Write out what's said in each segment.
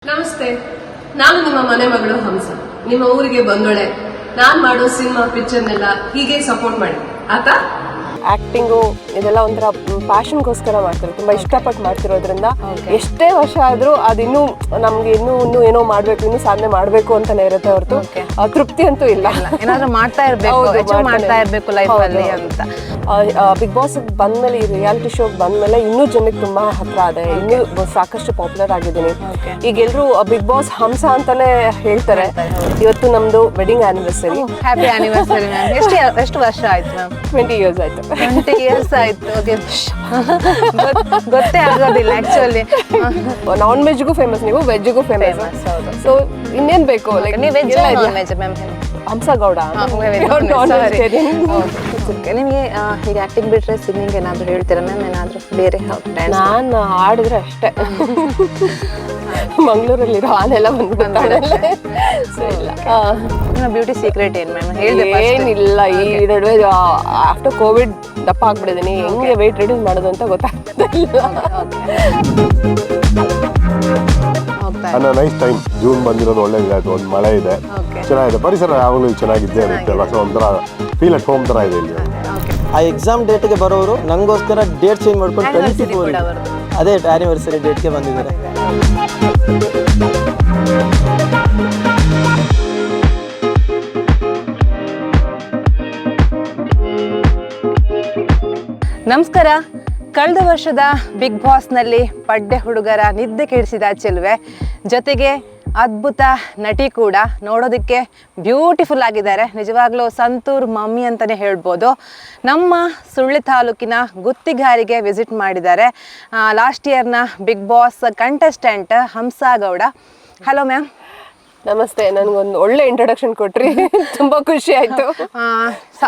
ನಮಸ್ತೆ, ನಾನು ನಿಮ್ಮ ಮನೆ ಮಗಳು ಹಂಸ. ನಿಮ್ಮ ಊರಿಗೆ ಬಂದೊಳೆ. ನಾನ್ ಮಾಡೋ ಸಿನಿಮಾ ಪಿಕ್ಚರ್ನೆಲ್ಲ ಹೀಗೆ ಸಪೋರ್ಟ್ ಮಾಡಿ ಆತಾ. ಆಕ್ಟಿಂಗು ಇದೆಲ್ಲ ಒಂಥರ ಪ್ಯಾಷನ್ಗೋಸ್ಕರ ಮಾಡ್ತಾರೆ, ತುಂಬಾ ಇಷ್ಟಪಟ್ಟು ಮಾಡ್ತಿರೋದ್ರಿಂದ ಎಷ್ಟೇ ವರ್ಷ ಆದ್ರೂ ಅದಿನ್ನೂ ನಮ್ಗೆ ಇನ್ನೂ ಏನೋ ಮಾಡ್ಬೇಕು, ಇನ್ನೂ ಸಾಧನೆ ಮಾಡ್ಬೇಕು ಅಂತಾನೆ ಇರುತ್ತೆ ಹೊರತು ತೃಪ್ತಿ ಅಂತೂ ಇಲ್ಲ. ಏನಾದ್ರೂ ಮಾಡ್ತಾ ಇರ್ಬೇಕು ಲೈಫ್ ಅಲ್ಲಿ ಅಂತ. ಬಿಗ್ ಬಾಸ್ ಬಂದ್ಮೇಲೆ, ಈ ರಿಯಾಲಿಟಿ ಶೋ ಬಂದ್ಮೇಲೆ ಇನ್ನೂ ಜನಕ್ಕೆ ತುಂಬಾ ಹತ್ರ ಇದೆ, ಇನ್ನೂ ಸಾಕಷ್ಟು ಪಾಪ್ಯುಲರ್ ಆಗಿದ್ದೀನಿ. ಈಗ ಎಲ್ರು ಬಿಗ್ ಬಾಸ್ ಹಂಸ ಅಂತಾನೆ ಹೇಳ್ತಾರೆ. ಇವತ್ತು ನಮ್ದು wedding anniversary. Happy anniversary ma'am. ಎಷ್ಟು ವರ್ಷ ಆಯ್ತು ಮ್ಯಾಮ್? 20 years ಆಯ್ತು. 20 years ಆಯ್ತು. ಓಕೆ, ಗೊತ್ತೇ ಆಗೋದಿಲ್ಲ ಆಕ್ಚುಲಿ. ನಾನ್ ವೆಜ್ಗೂ ಫೇಮಸ್, ನೀವು ವೆಜ್ಗೂ ಫೇಮಸ್. ಸೊ ಇನ್ನೇನ್ ಬೇಕು? ಲೈಕ್ ನೀವು ವೆಜ್ ನಾನ್ ವೆಜ್ ಮ್ಯಾಮ್? ಹಂಸಗೌಡ. ನಿಮಗೆ ಈಗ ಆಕ್ಟಿಂಗ್ ಬಿಟ್ರೆ ಸಿಂಗಿಂಗ್ ಏನಾದ್ರು ಹೇಳ್ತೀರಾ ಮ್ಯಾಮ್? ಏನಾದ್ರು ಬೇರೆ? ನಾನು ಹಾಡಿದ್ರೆ ಅಷ್ಟೇ. ಮಂಗಳೂರಲ್ಲಿರೋ ಆನೆಲ್ಲ ಬಂದ್ಬಿಡ್ತಾಳೆ. ಬ್ಯೂಟಿ ಸೀಕ್ರೆಟ್ ಏನ್ ಮ್ಯಾಮ್? ಏನಿಲ್ಲ, ಈ ನಡುವೆ ಆಫ್ಟರ್ ಕೋವಿಡ್ ದಪ್ಪ ಆಗ್ಬಿಟ್ಟಿದ್ದೀನಿ. ಹೆಂಗೆ ವೆಯ್ಟ್ ರಿಡ್ಯೂಸ್ ಮಾಡೋದು ಅಂತ ಗೊತ್ತಾಗ್ತಿಲ್ಲ. Nice time. ಜೂನ್ ಬಂದಿರೋದು ಒಳ್ಳೇದಾಯ್ತು, ಒಂದು ಮಳೆ ಇದೆ, ಚೆನ್ನಾಗಿದೆ, ಪರಿಸರ ಯಾವಾಗಲೂ ಚೆನ್ನಾಗಿದ್ದೇ ಇರುತ್ತೆ ಅಲ್ಲ. ಸೊ ಒಂಥರ ಫೀಲ್ ಅಟ್ ಹೋಮ್ ಥರ ಇದೆ ಇಲ್ಲಿ. ಆ ಎಕ್ಸಾಮ್ ಡೇಟ್ಗೆ ಬರೋರು ನಂಗೋಸ್ಕರ ಡೇಟ್ ಚೇಂಜ್ ಮಾಡ್ಕೊಂಡು 24 ಅದೇ ಆನಿವರ್ಸರಿ ಡೇಟ್ಗೆ ಬಂದಿದ್ದಾರೆ. ನಮಸ್ಕಾರ. ಕಳೆದ ವರ್ಷದ ಬಿಗ್ ಬಾಸ್ನಲ್ಲಿ ಪಡ್ಡೆ ಹುಡುಗರ ನಿದ್ದೆ ಕೆಡಿಸಿದ ಚೆಲುವೆ, ಜೊತೆಗೆ ಅದ್ಭುತ ನಟಿ ಕೂಡ, ನೋಡೋದಕ್ಕೆ ಬ್ಯೂಟಿಫುಲ್ ಆಗಿದ್ದಾರೆ. ನಿಜವಾಗ್ಲೂ ಸಂತೂರ್ ಮಮ್ಮಿ ಅಂತಲೇ ಹೇಳ್ಬೋದು. ನಮ್ಮ ಸುಳ್ಳಿ ತಾಲೂಕಿನ ಗುತ್ತಿಗಾರಿಗೆ ವಿಸಿಟ್ ಮಾಡಿದ್ದಾರೆ last ಇಯರ್ನ big Boss contestant ಹಂಸಗೌಡ. Hello ma'am. ನಮಸ್ತೆ. ನನಗೊಂದು ಒಳ್ಳೆ ಇಂಟ್ರೊಡಕ್ಷನ್ ಕೊಟ್ರಿ, ತುಂಬಾ ಖುಷಿ ಆಯ್ತು.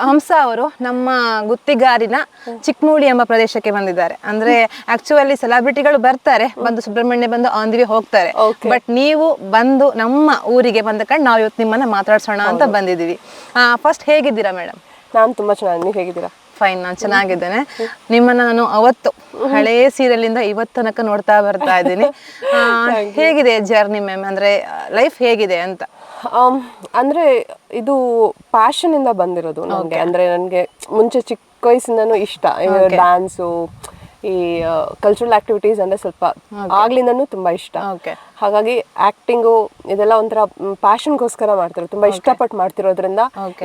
ಹಂಸ ಅವರು ನಮ್ಮ ಗುತ್ತಿಗಾರಿನ ಚಿಕ್ಕಮೂಳಿ ಎಂಬ ಪ್ರದೇಶಕ್ಕೆ ಬಂದಿದ್ದಾರೆ. ಅಂದ್ರೆ ಆಕ್ಚುಲಿ ಸೆಲೆಬ್ರಿಟಿಗಳು ಬರ್ತಾರೆ, ಬಂದು ಸುಬ್ರಹ್ಮಣ್ಯ ಬಂದು ಆನ್ ದಿ ವೇ ಹೋಗ್ತಾರೆ. ಬಟ್ ನೀವು ಬಂದು ನಮ್ಮ ಊರಿಗೆ ಬಂದ ಕಾರಣ ನಾವು ಇವತ್ತು ನಿಮ್ಮನ್ನ ಮಾತಾಡ್ಸೋಣ ಅಂತ ಬಂದಿದ್ದೀವಿ. ಫಸ್ಟ್ ಹೇಗಿದ್ದೀರಾ ಮೇಡಮ್? ನಾನು ತುಂಬಾ ಚೆನ್ನಾಗಿ. ನೀವು ಹೇಗಿದ್ದೀರಾ? ಫೈನ್, ನಾನು ಚೆನ್ನಾಗಿದ್ದೇನೆ. ನಿಮ್ಮನ್ನ ನಾನು ಅವತ್ತು ಹಳೇ ಸೀರಿಯಲಿಂದ ಇವತ್ತು ತನಕ ನೋಡ್ತಾ ಬರ್ತಾ ಇದ್ದೀನಿ. ಹೇಗಿದೆ ಜರ್ನಿ ಮ್ಯಾಮ್? ಅಂದ್ರೆ ಲೈಫ್ ಹೇಗಿದೆ ಅಂತ? ಅಂದ್ರೆ ಇದು ಪ್ಯಾಷನ್ ಇಂದ ಬಂದಿರೋದು ನನಗೆ. ಅಂದ್ರೆ ನನಗೆ ಮುಂಚೆ ಚಿಕ್ಕ ವಯಸ್ಸಿಂದನೂ ಇಷ್ಟ ಡ್ಯಾನ್ಸು, ಈ ಕಲ್ಚರಲ್ ಆಕ್ಟಿವಿಟೀಸ್ ಅಂದ್ರೆ ಸ್ವಲ್ಪ ಆಗ್ಲಿಂದನೂ ತುಂಬಾ ಇಷ್ಟ. ಹಾಗಾಗಿ ಆಕ್ಟಿಂಗು ಇದೆಲ್ಲ ಒಂಥರ ಪ್ಯಾಷನ್ಗೋಸ್ಕರ ಮಾಡ್ತಾರೆ, ತುಂಬಾ ಇಷ್ಟಪಟ್ಟು ಮಾಡ್ತಿರೋದ್ರಿಂದ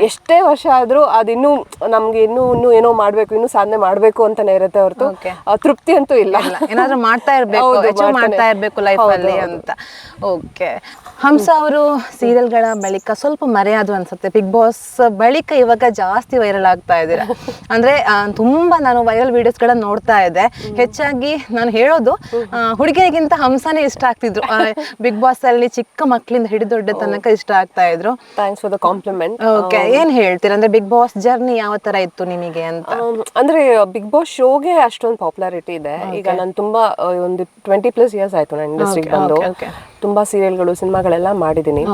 ಎಷ್ಟೇ ವರ್ಷ ಆದ್ರೂ ಅದಿನ್ನೂ ನಮ್ಗೆ ಇನ್ನೂ ಏನೋ ಮಾಡ್ಬೇಕು, ಇನ್ನೂ ಸಾಧನೆ ಮಾಡ್ಬೇಕು ಅಂತಾನೆ ಇರುತ್ತೆ ಹೊರತು ತೃಪ್ತಿ ಅಂತೂ ಇಲ್ಲ. ಏನಾದ್ರೂ ಮಾಡ್ತಾ ಇರ್ಬೇಕು ಲೈಫ್ ಅಲ್ಲಿ ಅಂತ. ಓಕೆ, ಹಂಸ ಅವರು ಸೀರಿಯಲ್ಗಳ ಬಳಿಕ ಸ್ವಲ್ಪ ಮರೆಯಾದ್ರು ಅನ್ಸುತ್ತೆ. ಬಿಗ್ ಬಾಸ್ ಬಳಿಕ ಇವಾಗ ಜಾಸ್ತಿ ವೈರಲ್ ಆಗ್ತಾ ಇದ್ದೀರಾ. ಅಂದ್ರೆ ತುಂಬಾ ನಾನು ವೈರಲ್ ವಿಡಿಯೋಸ್ಗಳನ್ನ ನೋಡ್ತಾ ಇದ್ದೆ. ಹೆಚ್ಚಾಗಿ ನಾನು ಹೇಳೋದು, ಹುಡುಗಿರಿಗಿಂತ ಹಂಸನೇ ಇಷ್ಟ ಆಗ್ತಿದ್ರು ಬಿಗ್ ಬಾಸ್ ಅಲ್ಲಿ. ಚಿಕ್ಕ ಮಕ್ಕಳಿಂದ ಹಿಡಿದು ದೊಡ್ಡ ತನಕ ಇಷ್ಟ ಆಗ್ತಾ ಇದ್ರು. Thanks for the compliment. Okay, ಏನ್ ಹೇಳ್ತೀರಾ? ಅಂದ್ರೆ ಬಿಗ್ ಬಾಸ್ ಜರ್ನಿ ಯಾವ ತರ ಇತ್ತು ನಿಮಗೆ ಅಂತ? ಅಂದ್ರೆ ಬಿಗ್ ಬಾಸ್ ಶೋಗೆ ಅಷ್ಟೊಂದು ಪಾಪ್ಯುಲಾರಿಟಿ ಇದೆ. ಈಗ ನಾನು ತುಂಬಾ ಒಂದು 20+ years ಆಯ್ತು ನಾನು ಇಂಡಸ್ಟ್ರಿಗೆ ಬಂದು. ತುಂಬಾ ಸೀರಿಯಲ್ಗಳು, ಸಿನಿಮಾಗಳೆಲ್ಲ ಮಾಡಿದ್ದೀನಿ.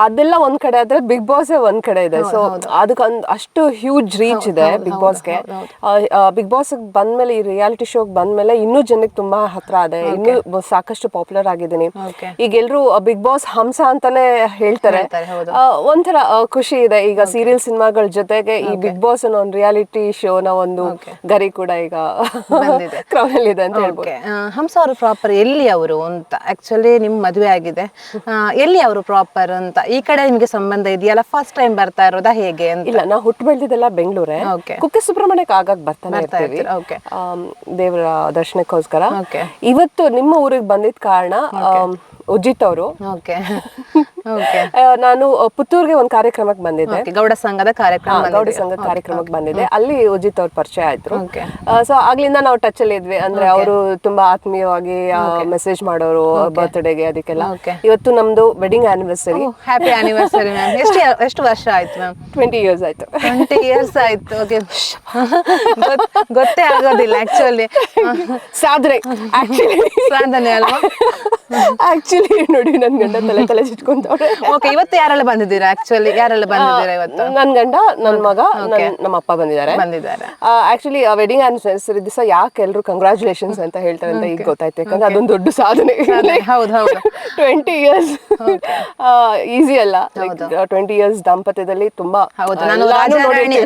ಅದೆಲ್ಲ ಒಂದ್ ಕಡೆ ಆದ್ರೆ ಬಿಗ್ ಬಾಸ್ ಒಂದ್ ಕಡೆ ಇದೆ. ಸೊ ಅದಕ್ಕೆ ಅಷ್ಟು ಹ್ಯೂಜ್ ರೀಚ್ ಇದೆ ಬಿಗ್ ಬಾಸ್ಗೆ. ಬಿಗ್ ಬಾಸ್ ಬಂದ್ಮೇಲೆ, ಈ ರಿಯಾಲಿಟಿ ಶೋ ಬಂದ್ಮೇಲೆ ಇನ್ನೂ ಜನಕ್ಕೆ ತುಂಬಾ ಹತ್ರ ಇದೆ, ಇನ್ನೂ ಸಾಕಷ್ಟು ಪಾಪ್ಯುಲರ್ ಆಗಿದ್ದೀನಿ. ಈಗ ಎಲ್ರು ಬಿಗ್ ಬಾಸ್ ಹಂಸ ಅಂತಾನೆ ಹೇಳ್ತಾರೆ. ಒಂಥರ ಖುಷಿ ಇದೆ. ಈಗ ಸೀರಿಯಲ್ ಸಿನಿಮಾಗಳ ಜೊತೆಗೆ ಈ ಬಿಗ್ ಬಾಸ್ ಅನ್ನೋ ಒಂದು ರಿಯಾಲಿಟಿ ಶೋನ ಒಂದು ಗರಿ ಕೂಡ ಈಗ ಕ್ರೌನ್ ಅಲ್ಲಿ ಇದೆ ಅಂತ ಹೇಳ್ಬೋದು. ಹಂಸ ಅವರು ಪ್ರಾಪರ್ ಎಲ್ಲಿ ಅವರು ಅಂತ? ಆಕ್ಚುಲಿ ನಿಮ್ ಮದುವೆ ಆಗಿದೆ, ಎಲ್ಲಿ ಅವರು ಪ್ರಾಪರ್ ಅಂತ? ಈ ಕಡೆ ನಿಮ್ಗೆ ಸಂಬಂಧ ಇದೆಯಲ್ಲ? ಫಸ್ಟ್ ಟೈಮ್ ಬರ್ತಾ ಇರೋದಾ ಹೇಗೆ ಅಂತ? ಇಲ್ಲ, ನಾವು ಹುಟ್ಟು ಬೆಳೆದಿದ್ದೆಲ್ಲ ಬೆಂಗಳೂರೇ. ಕುಕ್ಕೆ ಸುಬ್ರಹ್ಮಣ್ಯಕ್ಕೆ ಆಗಾಗ ಬರ್ತಾನೆ ಇರ್ತೀವಿ ದೇವರ ದರ್ಶನಕ್ಕೋಸ್ಕರ. ಇವತ್ತು ನಿಮ್ಮ ಊರಿಗೆ ಬಂದಿದ್ದ ಕಾರಣ ಉಜಿತ್ ಅವರು, ನಾನು ಪುತ್ತೂರ್ಗೆ ಒಂದು ಕಾರ್ಯಕ್ರಮಕ್ಕೆ ಬಂದಿದ್ದೆ, ಗೌಡ ಸಂಘದ ಕಾರ್ಯಕ್ರಮಕ್ಕೆ ಬಂದಿದ್ದೆ. ಅಲ್ಲಿ ಉಜಿತ್ ಅವ್ರ ಪರಿಚಯ ಆಯ್ತು. ಸೊ ಆಗ್ಲಿಂದ ನಾವು ಟಚ್ ಅಲ್ಲಿ ಇದ್ವಿ. ಅಂದ್ರೆ ಅವರು ತುಂಬಾ ಆತ್ಮೀಯವಾಗಿ ಮೆಸೇಜ್ ಮಾಡೋರು ಬರ್ತ್ಡೇಗೆ, ಅದಕ್ಕೆಲ್ಲ. ಇವತ್ತು ನಮ್ದು wedding anniversary. Happy anniversary ma'am. ಎಷ್ಟು ವರ್ಷ ಆಯ್ತು ಮ್ಯಾಮ್? 20 years ಆಯ್ತು. 20 years ಆಯ್ತು. ಓಕೆ, ಗೊತ್ತೇ ಆಗೋದಿಲ್ಲ ಆಕ್ಚುಲಿ. ಸಾಧನೆ ಸಾಧನೆ ಅಲ್ವಾ? ಆಕ್ಚುಲಿ ನೋಡಿ ನನ್ ಗಂಡ ತಲೆ ಚಿಟ್ಕೊಂತವ್ರೆ. ಓಕೆ, ಇವತ್ತು ಯಾರೆಲ್ಲ ಬಂದಿದ್ದೀರಾ? ಆಕ್ಚುಲಿ ಯಾರೆಲ್ಲ ಬಂದಿದ್ದೀರಾ ಇವತ್ತು? ನನ್ ಗಂಡ, ನನ್ ಮಗ, ನಮ್ಮ ಅಪ್ಪ ಬಂದಿದ್ದಾರೆ. ಆಕ್ಚುಲಿ ವೆಡ್ಡಿಂಗ್ ಆನಿವರ್ಸರಿ ದಿವಸ ಯಾಕೆ ಎಲ್ರು ಕಂಗ್ರಾಚುಲೇಷನ್ಸ್ ಅಂತ ಹೇಳ್ತಾರೆ ಅಂತ ಈಗ ಗೊತ್ತಾಯ್ತು, ಯಾಕಂದ್ರೆ ಅದೊಂದು ದೊಡ್ಡ ಸಾಧನೆ. ಹೌದು 20 years ಈಸಿ ಅಲ್ಲ. 20 years ದಾಂಪತ್ಯದಲ್ಲಿ ತುಂಬಾ. ಹೌದು, ನಾನು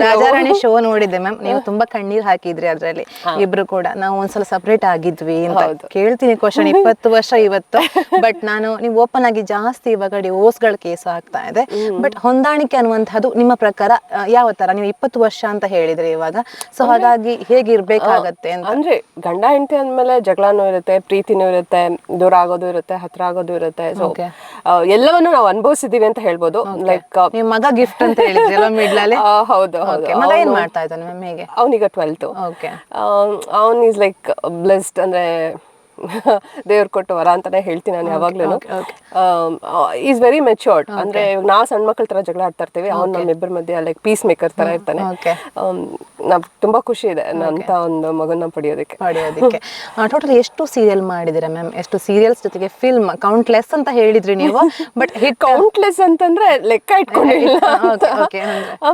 ರಾಜಾರಾಣಿ ಶೋ ನೋಡಿದ್ದೆ ಮ್ಯಾಮ್. ನೀವು ತುಂಬಾ ಕಣ್ಣೀರ್ ಹಾಕಿದ್ರಿ ಅದ್ರಲ್ಲಿ, ಇಬ್ರು ಕೂಡ. ನಾವು ಒಂದ್ಸಲ ಸಪರೇಟ್ ಆಗಿದ್ವಿ ಅಂತ ಕೇಳ್ತೀನಿ ಕ್ವಶನ್. 20 ವರ್ಷ ಇವತ್ತು. ಬಟ್ ನಾನು ನೀವು ಓಪನ್ ಆಗಿ ಜಾಸ್ತಿ ಇವಾಗ ಡಿವೋರ್ಸ್ಗಳ ಕೇಸ್ ಆಗ್ತಾ ಇದೆ. ಬಟ್ ಹೊಂದಾಣಿಕೆ ಅನ್ನುವಂಥದ್ದು ನಿಮ್ಮ ಪ್ರಕಾರ ಯಾವ ತರ? ನೀವು 20 ವರ್ಷ ಅಂತ ಹೇಳಿದ್ರಿ ಇವಾಗ. ಸೊ ಹಾಗಾಗಿ ಹೇಗಿರ್ಬೇಕಾಗತ್ತೆ ಅಂತ? ಅಂದ್ರೆ ಗಂಡ ಹೆಂಡತಿ ಅಂದ್ಮೇಲೆ ಜಗಳನೂ ಇರುತ್ತೆ, ಪ್ರೀತಿನೂ ಇರುತ್ತೆ, ದೂರ ಆಗೋದು ಇರುತ್ತೆ, ಹತ್ರ ಆಗೋದು ಇರುತ್ತೆ. ಸೊ ಎಲ್ಲವನ್ನು ನಾವು ಅನುಭವಿಸಿದೀವಿ ಅಂತ ಹೇಳ್ಬೋದು. ಲೈಕ್ ನಿಮ್ ಮಗ ಗಿಫ್ಟ್ ಅಂತ ಹೇಳಿದ್ರಿ ಮಿಡ್ಲಲ್ಲಿ. ಹೌದು. ಮಗ ಏನ್ ಮಾಡ್ತಾ ಇದ್ದಾನೆ ಮ್ಯಾಮ್? ಹೇಗೆ? ಅವನೀಗ 12th. ಅವನ್ ಈಸ್ ಲೈಕ್ ಬ್ಲೆಸ್ಡ್, ಅಂದ್ರೆ ದೇವ್ರು ಕೊಟ್ಟು ವರ ಅಂತಾನೆ ಹೇಳ್ತೀನಿ ನಾನು ಯಾವಾಗ್ಲೂ. Is very matured. ಅಂದ್ರೆ ನಾವು ಸಣ್ಣ ಮಕ್ಕಳ ತರ ಜಗಳ ಆಡ್ತಾ ಇರ್ತೀವಿ, ಅವ್ನು ನಮ್ಮಿಬ್ಬರ ಮಧ್ಯೆ ಲೈಕ್ ಪೀಸ್ ಮೇಕರ್ ತರ ಇರ್ತಾನೆ. ನಾವ್ ತುಂಬಾ ಖುಷಿ ಇದೆ ಅಂತ ಒಂದು ಮಗನ ಪಡೆಯೋದಕ್ಕೆ. ಟೋಟಲ್ ಎಷ್ಟು ಸೀರಿಯಲ್ ಮಾಡಿದಿರಾ ಮ್ಯಾಮ್? ಎಷ್ಟು ಸೀರಿಯಲ್ಸ್ ಜೊತೆಗೆ ಫಿಲ್ಮ್? ಕೌಂಟ್ಲೆಸ್ ಅಂತ ಹೇಳಿದ್ರಿ ನೀವು, ಬಟ್ ಹಿಟ್ ಕೌಂಟ್ಲೆಸ್ ಅಂತಂದ್ರೆ ಲೆಕ್ಕ ಇಟ್ಕೊಂಡಿಲ್ಲ.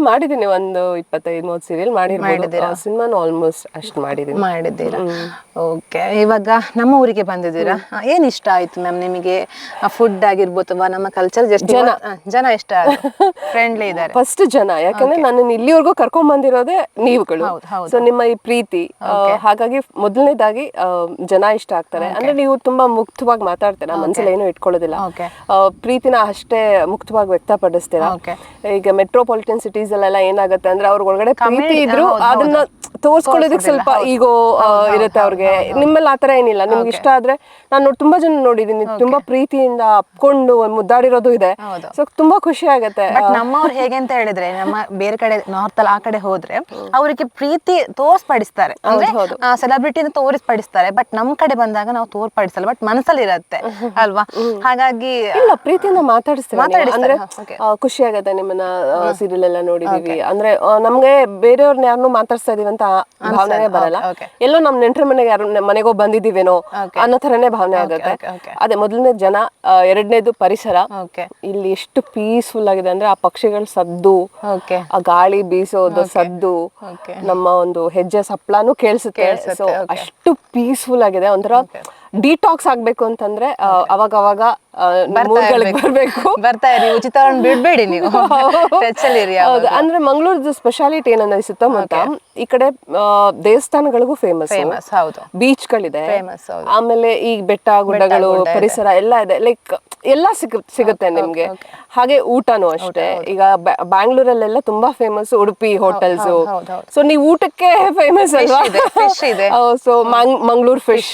ಮಾಡಿದೀನಿ, ಒಂದು 25-30 ಸೀರಿಯಲ್ ಮಾಡಿರ್ಬೋದು. ಸಿನಿಮಾನು ಆಲ್ಮೋಸ್ಟ್ ಅಷ್ಟು ಮಾಡಿದ್ದೀರಾ. ಓಕೆ, ಇವಾಗ ನಮ್ಮ ಊರಿಗೆ ಬಂದಿದ್ದೀರಾ. ಏನ್ ಇಷ್ಟ ಆಯ್ತು ಮ್ಯಾಮ್ ನಿಮಗೆ? ಫುಡ್ ಆಗಿರ್ಬೋದು ಅಥವಾ ನಮ್ಮ ಕಲ್ಚರ್? ಜನ ಇಷ್ಟ ಫ್ರೆಂಡ್ಲಿ ಇದ್ದಾರೆ? ಫಸ್ಟ್ ಜನ, ಯಾಕಂದ್ರೆ ನನ್ನ ಇಲ್ಲಿವರೆಗೂ ಕರ್ಕೊಂಡ್ ಬಂದಿರೋದೇ ನೀವುಗಳು. ಸೊ ನಿಮ್ಮ ಈ ಪ್ರೀತಿ, ಹಾಗಾಗಿ ಮೊದಲನೇದಾಗಿ ಜನ ಇಷ್ಟ ಆಗ್ತಾರೆ. ಅಂದ್ರೆ ನೀವು ತುಂಬಾ ಮುಕ್ತವಾಗಿ ಮಾತಾಡ್ತೀರಾ, ಮನ್ಸಲ್ಲಿ ಏನೂ ಇಟ್ಕೊಳ್ಳೋದಿಲ್ಲ. ಪ್ರೀತಿನ ಅಷ್ಟೇ ಮುಕ್ತವಾಗಿ ವ್ಯಕ್ತಪಡಿಸ್ತೀರಾ. ಈಗ ಮೆಟ್ರೋಪಾಲಿಟನ್ ಸಿಟೀಸ್ ಅಲ್ಲೆಲ್ಲ ಏನಾಗುತ್ತೆ ಅಂದ್ರೆ ಅವ್ರ ಒಳಗಡೆ ಪ್ರೀತಿ ಇದ್ರು ಅದನ್ನ ತೋರ್ಸ್ಕೊಳ್ಳೋದಕ್ಕೆ ಸ್ವಲ್ಪ ಈಗೋ ಇರುತ್ತೆ ಅವ್ರಿಗೆ. ನಿಮ್ಮಲ್ಲಿ ಆತರ ಏನಿಲ್ಲ. ನಿಮ್ಗೆ ಇಷ್ಟ ಆದ್ರೆ ನಾನು ತುಂಬಾ ಜನ ನೋಡಿದೀನಿ, ತುಂಬಾ ಪ್ರೀತಿಯಿಂದ ಅಪ್ಕೊಂಡು ಮುದ್ದಾಡಿರೋದು ಇದೆ. ಸೊ ತುಂಬಾ ಖುಷಿ ಆಗತ್ತೆ. ನಮ್ಮವ್ರು ಹೇಗೆ ಅಂತ ಹೇಳಿದ್ರೆ, ನಮ್ಮ ಬೇರೆ ಕಡೆ ನಾರ್ತ್ ಅಲ್ಲಿ ಆ ಕಡೆ ಹೋದ್ರೆ ಅವರಿಗೆ ಪ್ರೀತಿ ತೋರ್ಸ್ಪಡಿಸ್ತಾರೆ, ಅಂದ್ರೆ ಸೆಲೆಬ್ರಿಟಿನ ತೋರಿಸ್ಪಡಿಸ್ತಾರೆ. ಬಟ್ ನಮ್ ಕಡೆ ಬಂದಾಗ ನಾವು ತೋರ್ಪಡಿಸಲ್ಲ, ಬಟ್ ಮನಸ್ಸಲ್ಲಿ ಇರತ್ತೆ ಅಲ್ವಾ? ಹಾಗಾಗಿ ಇಲ್ಲ, ಪ್ರೀತಿಯಿಂದ ಮಾತಾಡಿಸ್ತಾರೆ. ಅಂದ್ರೆ ಖುಷಿ ಆಗತ್ತೆ. ನಿಮ್ಮನ್ನ ಸೀರಿಯಲ್ ಎಲ್ಲ ನೋಡಿದೀವಿ ಅಂದ್ರೆ ನಮ್ಗೆ ಬೇರೆಯವ್ರನ್ನ ಯಾರನ್ನೂ ಮಾತಾಡ್ಸ್ತಾ ಇದೀವಿ ಅಂತ ಭಾವನೆ ಬರಲ್ಲ. ಎಲ್ಲೋ ನಮ್ ನೆಂಟ್ರ ಮನೆಗೆ ಯಾರು ಮನೆಗೋ ಬಂದಿದೀವೇನೋ ಅನ್ನೋ ತರನೇ ಭಾವನೆ ಆಗುತ್ತೆ. ಅದೇ ಮೊದಲನೇ ಜನ, ಎರಡನೇದು ಪರಿಸರ. ಇಲ್ಲಿ ಎಷ್ಟು ಪೀಸ್ಫುಲ್ ಆಗಿದೆ ಅಂದ್ರೆ ಆ ಪಕ್ಷಿಗಳ ಸದ್ದು, ಆ ಗಾಳಿ ಬೀಸೋದು ಸದ್ದು, ನಮ್ಮ ಒಂದು ಹೆಜ್ಜೆ ಸಪ್ಲಾನು ಕೇಳಿಸುತ್ತೆ. ಸೊ ಅಷ್ಟು ಪೀಸ್ಫುಲ್ ಆಗಿದೆ. ಒಂಥರ ಡಿಟಾಕ್ಸ್ ಆಗ್ಬೇಕು ಅಂತಂದ್ರೆ ಅವಾಗ ಬರ್ಬೇಕು. ಬರ್ತಾ ಇರಿ, ಉಚಿತ ಬಿಡ್ಬೇಡಿ ನೀವು. ಅಂದ್ರೆ ಮಂಗಳೂರದ ಸ್ಪೆಷಾಲಿಟಿ ಏನಂದ್ರೆ ಸುತ್ತಮುತ್ತ ಈ ಕಡೆ ದೇವಸ್ಥಾನಗಳಿಗೂ ಫೇಮಸ್, ಬೀಚ್ ಗಳಿದೆ, ಆಮೇಲೆ ಈ ಬೆಟ್ಟ ಗುಡ್ಡಗಳು, ಪರಿಸರ ಎಲ್ಲ ಇದೆ. ಲೈಕ್ ಎಲ್ಲ ಸಿಗುತ್ತೆ ನಿಮ್ಗೆ. ಹಾಗೆ ಊಟನೂ ಅಷ್ಟೇ. ಈಗ ಬ್ಯಾಂಗ್ಳೂರಲ್ಲೆಲ್ಲ ತುಂಬಾ ಫೇಮಸ್ ಉಡುಪಿ ಹೋಟೆಲ್ಸ್. ಸೊ ನೀವು ಊಟಕ್ಕೆ ಫೇಮಸ್ ಅಲ್ವಾ? So Mangaluru fish.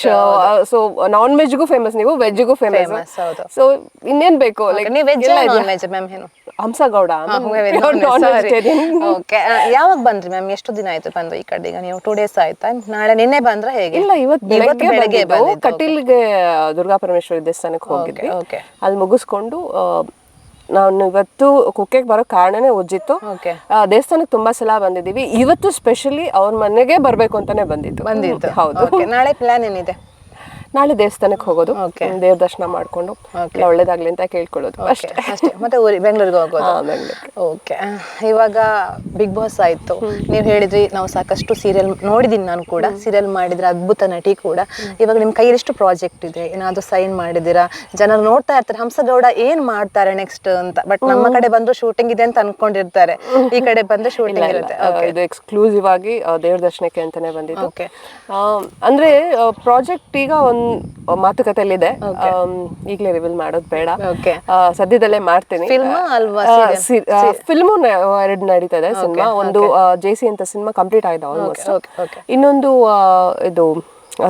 ಸೊ ನಾನ್ ವೆಜ್ಗೂ ಫೇಮಸ್, ನೀವು ವೆಜ್ಗೂ ಫೇಮಸ್. ಸೊ ಇನ್ನೇನ್ ಬೇಕು? ಹಂಸಗೌಡ. ಯಾವಾಗ ಬಂದ್ರಿ ಮ್ಯಾಮ್? ಎಷ್ಟು ದಿನ ಆಯ್ತು ಬಂದು ಈ ಕಡೆ? ಈಗ ನೀವು 2 days ಆಯ್ತಾ? ನಾಳೆ ನಿನ್ನೆ ಬಂದ್ರ ಹೇಗೆ? ಇಲ್ಲ, ಇವತ್ತು ಬೆಳಗ್ಗೆ ಕಟೀಲ್ಗೆ ದುರ್ಗಾ ಪರಮೇಶ್ವರಿ ದೇವಸ್ಥಾನಕ್ಕೆ ಹೋಗಿದ್ವಿ. ಅಲ್ಲಿ ಮುಗಿಸ್ಕೊಂಡು ನಾನು ಇವತ್ತು ಕುಕ್ಕೆಗೆ ಬರೋ ಕಾರಣನೇ ಉಜ್ಜಿತ್ತು. ದೇವಸ್ಥಾನಕ್ಕೆ ತುಂಬಾ ಸಲ ಬಂದಿದೀವಿ. ಇವತ್ತು ಸ್ಪೆಷಲಿ ಅವ್ರ ಮನೆಗೆ ಬರ್ಬೇಕು ಅಂತಾನೆ ಬಂದಿತ್ತು. ಹೌದು. ನಾಳೆ ಪ್ಲಾನ್ ಏನಿದೆ? ನಾಳೆ ದೇವಸ್ಥಾನಕ್ಕೆ ಹೋಗೋದು, ದೇವ್ರ ದರ್ಶನ ಮಾಡ್ಕೊಂಡು ಒಳ್ಳೇದಾಗ್ಲಿ ಅಂತ ಕೇಳ್ಕೊಳ್ಳೋದು ಅಷ್ಟೇ. ಮತ್ತೆ ಬೆಂಗಳೂರಿಗೆ ಹೋಗೋದು. ಓಕೆ, ಇವಾಗ ಬಿಗ್ ಬಾಸ್ ಆಯ್ತು. ನೀವು ಹೇಳಿದ್ರಿ ನಾವು ಸಾಕಷ್ಟು ಸೀರಿಯಲ್ ನೋಡಿದೀನಿ, ನಾನು ಕೂಡ ಸೀರಿಯಲ್ ಮಾಡಿದ್ರೆ ಅದ್ಭುತ ನಟಿ ಕೂಡ. ಇವಾಗ ನಿಮ್ ಕೈಯಲ್ಲಿ ಎಷ್ಟು ಪ್ರಾಜೆಕ್ಟ್ ಇದೆ? ಏನಾದ್ರು ಸೈನ್ ಮಾಡಿದಿರಾ? ಜನರು ನೋಡ್ತಾ ಇರ್ತಾರೆ ಹಂಸಗೌಡ ಏನ್ ಮಾಡ್ತಾರೆ ನೆಕ್ಸ್ಟ್ ಅಂತ. ಬಟ್ ನಮ್ಮ ಕಡೆ ಬಂದು ಶೂಟಿಂಗ್ ಇದೆ ಅಂತ ಅನ್ಕೊಂಡಿರ್ತಾರೆ, ಈ ಕಡೆ ಬಂದು ಶೂಟಿಂಗ್ ಇರುತ್ತೆ. ಇದು ಎಕ್ಸ್ಕ್ಲೂಸಿವ್ ಆಗಿ ದೇವ್ರ ದರ್ಶನಕ್ಕೆ ಅಂತಾನೆ ಬಂದಿದ್ದು. ಅಂದ್ರೆ ಪ್ರಾಜೆಕ್ಟ್ ಈಗ ಒಂದ್ ಮಾತುಕತೆಯಲ್ಲಿದೆ, ಈಗಲೇ ರಿವೀಲ್ ಮಾಡೋದು ಬೇಡ, ಸದ್ಯದಲ್ಲೇ ಮಾಡ್ತೀನಿ. ಫಿಲ್ಮು 2 ನಡೀತಾ ಇದೆ. ಸಿನಿಮಾ ಒಂದು ಜೇಸಿ ಅಂತ ಸಿನಿಮಾ ಕಂಪ್ಲೀಟ್ ಆಗಿದೆ ಆಲ್ಮೋಸ್ಟ್. ಇನ್ನೊಂದು ಇದು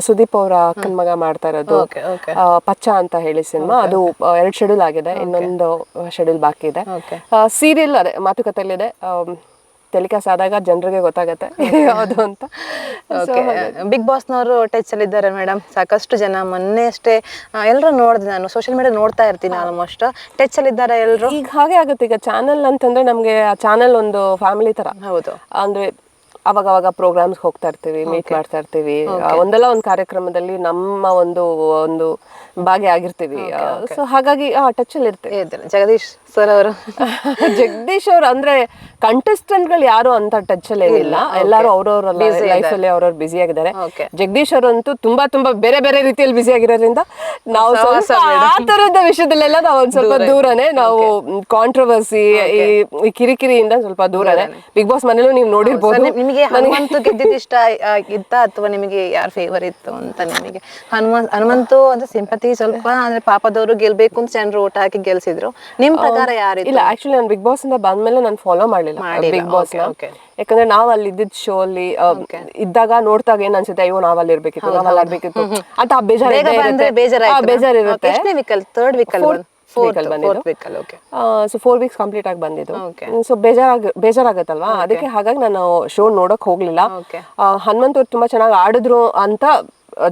ಸುದೀಪ್ ಅವರ ಅಕ್ಕನ ಮಗ ಮಾಡ್ತಾ ಇರೋದು ಪಚ್ಚ ಅಂತ ಹೇಳಿ ಸಿನಿಮಾ, ಅದು 2 ಶೆಡ್ಯೂಲ್ ಆಗಿದೆ, ಇನ್ನೊಂದು ಶೆಡ್ಯೂಲ್ ಬಾಕಿ ಇದೆ. ಸೀರಿಯಲ್ ಅದೇ ಮಾತುಕತೆಯಲ್ಲಿದೆ. ಟೆಲಿಕಾಸ್ಟ್ ಆದಾಗ ಜನರಿಗೆ ಗೊತ್ತಾಗತ್ತೆ ಯಾವುದು ಅಂತ. ಬಿಗ್ ಬಾಸ್ನವರು ಟಚ್ ಅಲ್ಲಿ ಇದ್ದಾರೆ ಮೇಡಮ್. ಸಾಕಷ್ಟು ಜನ ಮೊನ್ನೆ ಅಷ್ಟೇ ಎಲ್ಲರೂ ನೋಡಿದೆ, ನಾನು ಸೋಷಿಯಲ್ ಮೀಡಿಯಾ ನೋಡ್ತಾ ಇರ್ತೀನಿ. ಆಲ್ಮೋಸ್ಟ್ ಟಚ್ ಅಲ್ಲಿ ಇದ್ದಾರೆ ಎಲ್ಲರೂ. ಈಗ ಹಾಗೆ ಆಗುತ್ತೆ. ಈಗ ಚಾನೆಲ್ ಅಂತಂದ್ರೆ ನಮ್ಗೆ ಆ ಚಾನೆಲ್ ಒಂದು ಫ್ಯಾಮಿಲಿ ತರ. ಹೌದು. ಅಂದ್ರೆ ಅವಾಗ ಪ್ರೋಗ್ರಾಮ್ಸ್ ಹೋಗ್ತಾ ಇರ್ತೀವಿ, ಮೀಟ್ ಮಾಡ್ತಾ ಇರ್ತೀವಿ, ಒಂದಲ್ಲ ಒಂದು ಕಾರ್ಯಕ್ರಮದಲ್ಲಿ ನಮ್ಮ ಒಂದು ಭಾಗಿ ಆಗಿರ್ತೀವಿ. ಸೊ ಹಾಗಾಗಿ ಟಚ್ ಅಲ್ಲಿ ಇರ್ತೀವಿ. ಜಗದೀಶ್ ಸರ್ ಅವರು ಜಗದೀಶ್ ಅವ್ರು ಅಂದ್ರೆ ಕಂಟೆಸ್ಟೆಂಟ್ ಗಳು ಯಾರು ಅಂತ ಟಚ್ ಅಲ್ಲಿ ಏನಿಲ್ಲ, ಎಲ್ಲರೂ ಅವ್ರವ್ರ ಲೈಫ್ ಅಲ್ಲಿ ಅವ್ರವ್ರು ಬಿಸಿ ಆಗಿದ್ದಾರೆ. ಜಗದೀಶ್ ಅವರಂತೂ ತುಂಬಾ ಬೇರೆ ಬೇರೆ ರೀತಿಯಲ್ಲಿ ಬಿಸಿ ಆಗಿರೋದ್ರಿಂದ ನಾವು ಸ್ವಲ್ಪ ಆ ತರದ ವಿಷಯದಲ್ಲೆಲ್ಲ ನಾವು ಒಂದ್ ಸ್ವಲ್ಪ ದೂರನೇ. ನಾವು ಕಾಂಟ್ರವರ್ಸಿ ಈ ಕಿರಿಕಿರಿಯಿಂದ ಸ್ವಲ್ಪ ದೂರನೇ. ಬಿಗ್ ಬಾಸ್ ಮನೇಲೂ ನೀವು ನೋಡಿರ್ಬೋದು. ನಿಮಗೆ ಹನುಮಂತು ಗೆದ್ದಿದ್ದು ಇಷ್ಟ ಇತ್ತ ಅಥವಾ ನಿಮಗೆ ಯಾರು ಫೇವರ್ ಇತ್ತು ಅಂತ? ನಿಮಗೆ ಹನುಮಂತು ಅಂದ್ರೆ ಸಿಂಪತಿ ಸ್ವಲ್ಪ ಅಂದ್ರೆ ಪಾಪದವರು ಗೆಲ್ಬೇಕು ಅಂತ ಜನರು ಓಟ್ ಹಾಕಿ ಗೆಲ್ಸಿದ್ರು. ನಿಮ್ ಪ್ರಕಾರ ಯಾರು? ಇಲ್ಲ, ಆಕ್ಚುಲಿ ನಾನು ಬಿಗ್ ಬಾಸ್ ಇಂದ ಬಂದ್ಮೇಲೆ ನಾನು ಫಾಲೋ ಮಾಡ್ಲಿಲ್ಲ ಬಿಗ್ ಬಾಸ್ ನ. ಯಾಕಂದ್ರೆ ನಾವ್ ಅಲ್ಲಿ ಇದ್ದಿದ್ ಶೋ ಅಲ್ಲಿ ಇದ್ದಾಗ ನೋಡ್ದಾಗ ಏನ್ ಅನ್ಸುತ್ತೆ, ಅಯ್ಯೋ ನಾವ್ ಅಲ್ಲಿ ಇರ್ಬೇಕಿತ್ತು, ನಾವ್ ಅಲ್ಲಿ ಇರ್ಬೇಕಿತ್ತು ಅಂತ ಬೇಜಾರಿರುತ್ತೆ. ಸೊ 4 weeks ಕಂಪ್ಲೀಟ್ ಆಗಿ ಬಂದಿದ್ದು. ಸೊ ಬೇಜಾರಾಗತ್ತಲ್ವಾ, ಅದಕ್ಕೆ ಹಾಗಾಗಿ ನಾನು ಶೋ ನೋಡಕ್ ಹೋಗ್ಲಿಲ್ಲ. ಹನುಮಂತ್ ಅವ್ರು ತುಂಬಾ ಚೆನ್ನಾಗಿ ಆಡಿದ್ರು ಅಂತ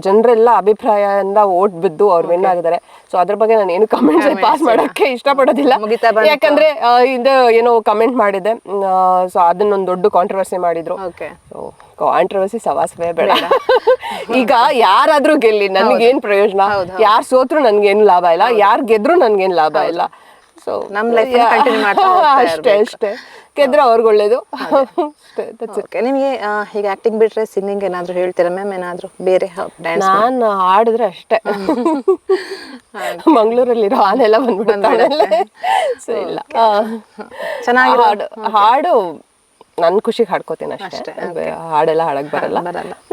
ಜನರೆಲ್ಲ ಅಭಿಪ್ರಾಯದಿಂದ ಓಟ್ ಬಿದ್ದು ಅವ್ರು ವಿನ್ ಆಗಿದ್ದಾರೆ. ಸೊ ಅದ್ರ ಬಗ್ಗೆ ನಾನು ಏನು ಕಮೆಂಟ್ಸ್ ಪಾಸ್ ಮಾಡಕ್ಕೆ ಇಷ್ಟಪಡೋದಿಲ್ಲ. ಯಾಕಂದ್ರೆ ಇದು ಏನೋ ಕಮೆಂಟ್ ಮಾಡಿದೆ, ಸೊ ಅದನ್ನೊಂದು ದೊಡ್ಡ ಕಾಂಟ್ರವರ್ಸಿ ಮಾಡಿದ್ರು. ಕಾಂಟ್ರವರ್ಸಿ ಸವಾಸವೇ ಬೇಡ. ಈಗ ಯಾರಾದ್ರೂ ಗೆಲ್ಲಿ ನನ್ಗೇನ್ ಪ್ರಯೋಜನ, ಯಾರು ಸೋತ್ರು ನನ್ಗೇನು ಲಾಭ ಇಲ್ಲ, ಯಾರು ಗೆದ್ರು ನನ್ಗೇನ್ ಲಾಭ ಇಲ್ಲ. ಸೊ ನಮ್ ಲೈಫ್ ಕಂಟಿನ್ಯೂ ಮಾಡ್ತಾ ಅಷ್ಟೇ ಗೆದ್ರೆ ಅವ್ರಿಗೆ ಒಳ್ಳೇದು. ನಿಮಗೆ ಈಗ ಆಕ್ಟಿಂಗ್ ಬಿಟ್ರೆ ಸಿಂಗಿಂಗ್ ಏನಾದ್ರು ಹೇಳ್ತೀರಾ ಮ್ಯಾಮ್? ಏನಾದ್ರು ಬೇರೆ ನಾನು ಹಾಡಿದ್ರೆ ಅಷ್ಟೇ. ಮಂಗಳೂರಲ್ಲಿರೋ ಹಾಲೆಲ್ಲ ಬಂದ್ಬಿಡ್ತಾಳೆ. ಸೊ ಇಲ್ಲ, ಚೆನ್ನಾಗಿ ಹಾಡು ನನ್ ಖುಷಿಗೆ ಹಾಡ್ಕೋತೀನಿ ಅಷ್ಟೇ. ಹಾಡೆಲ್ಲ ಹಾಡಕ್ ಬರಲ್ಲ.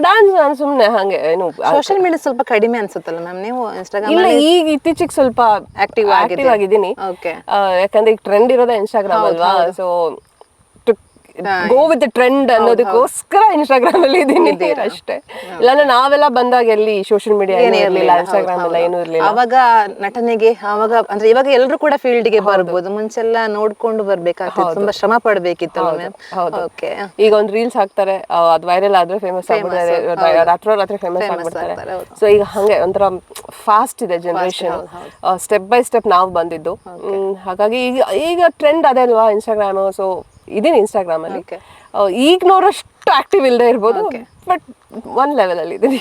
ಡಾನ್ಸ್ ನಾನು ಸುಮ್ನೆ ಹಂಗೆ ಏನು. ಸೋಷಿಯಲ್ ಮೀಡಿಯಾ ಸ್ವಲ್ಪ ಕಡಿಮೆ ಅನ್ಸುತ್ತಲ್ಲ ಮ್ಯಾಮ್ ನೀವು? ಇನ್ಸ್ಟಾಗ್ರಾಮ್ ಇಲ್ಲ, ಈಗ ಇತ್ತೀಚೆಗೆ ಸ್ವಲ್ಪ ಆಕ್ಟಿವ್ ಆಗಿದ್ದೀನಿ. ಯಾಕಂದ್ರೆ ಈಗ ಟ್ರೆಂಡ್ ಇರೋದೇ ಇನ್ಸ್ಟಾಗ್ರಾಮ್ ಅಲ್ವಾ. ಸೊ ಗೋ ವಿತ್ ಟ್ರೆಂಡ್ ಅನ್ನೋದಕ್ಕೋಸ್ಕರ ಇನ್ಸ್ಟಾಗ್ರಾಮ್ ಅಲ್ಲಿ ಇದೀನಿ ಅಷ್ಟೇ. ಇಲ್ಲಾಂದ್ರೆ ನಾವೆಲ್ಲ ಬಂದಾಗ ಎಲ್ಲಿ ಸೋಷಿಯಲ್ ಮೀಡಿಯಾ ಇರ್ಲಿಲ್ಲ, ಇನ್ಸ್ಟಾಗ್ರಾಮ್ ಎಲ್ಲ ಏನು ಇರ್ಲಿಲ್ಲ. ಅವಾಗ ನಟನೆಗೆ ಅವಾಗ ಅಂದ್ರೆ ಇವಾಗ ಎಲ್ಲರೂ ಕೂಡ ಫೀಲ್ಡ್ ಗೆ ಬರ್ಬೋದು, ಮುಂಚೆಲ್ಲ ನೋಡ್ಕೊಂಡು ಬರ್ಬೇಕಾಗ್ತಿತ್ತು, ತುಂಬಾ ಶ್ರಮ ಪಡ್ಬೇಕಿತ್ತು. ಈಗ ಒಂದ್ ರೀಲ್ಸ್ ಹಾಕ್ತಾರೆ, ಅದ್ ವೈರಲ್ ಆದ್ರೆ ಫೇಮಸ್ ಆಗ್ಬಿಡ್ತಾರೆ, ರಾತ್ರಿ ಫೇಮಸ್ ಆಗ್ಬಿಡ್ತಾರೆ. ಸೊ ಈಗ ಹಂಗೆ ಒಂಥರ ಫಾಸ್ಟ್ ಇದೆ ಜನರೇಷನ್, ಸ್ಟೆಪ್ ಬೈ ಸ್ಟೆಪ್ ನಾವು ಬಂದಿದ್ದು. ಹಾಗಾಗಿ ಈಗ ಟ್ರೆಂಡ್ ಅದೇ ಅಲ್ವಾ ಇನ್ಸ್ಟಾಗ್ರಾಮ್. ಸೊ ಇದೀನಿ ಇನ್ಸ್ಟಾಗ್ರಾಮ್ ಅಲ್ಲಿ. ಈಗ ನೋಡೋಷ್ಟು ಆಕ್ಟಿವ್ ಇಲ್ಲದೆ ಇರ್ಬೋದು, ಬಟ್ ಒಂದ್ ಲೆವೆಲ್ ಅಲ್ಲಿ ಇದೀನಿ.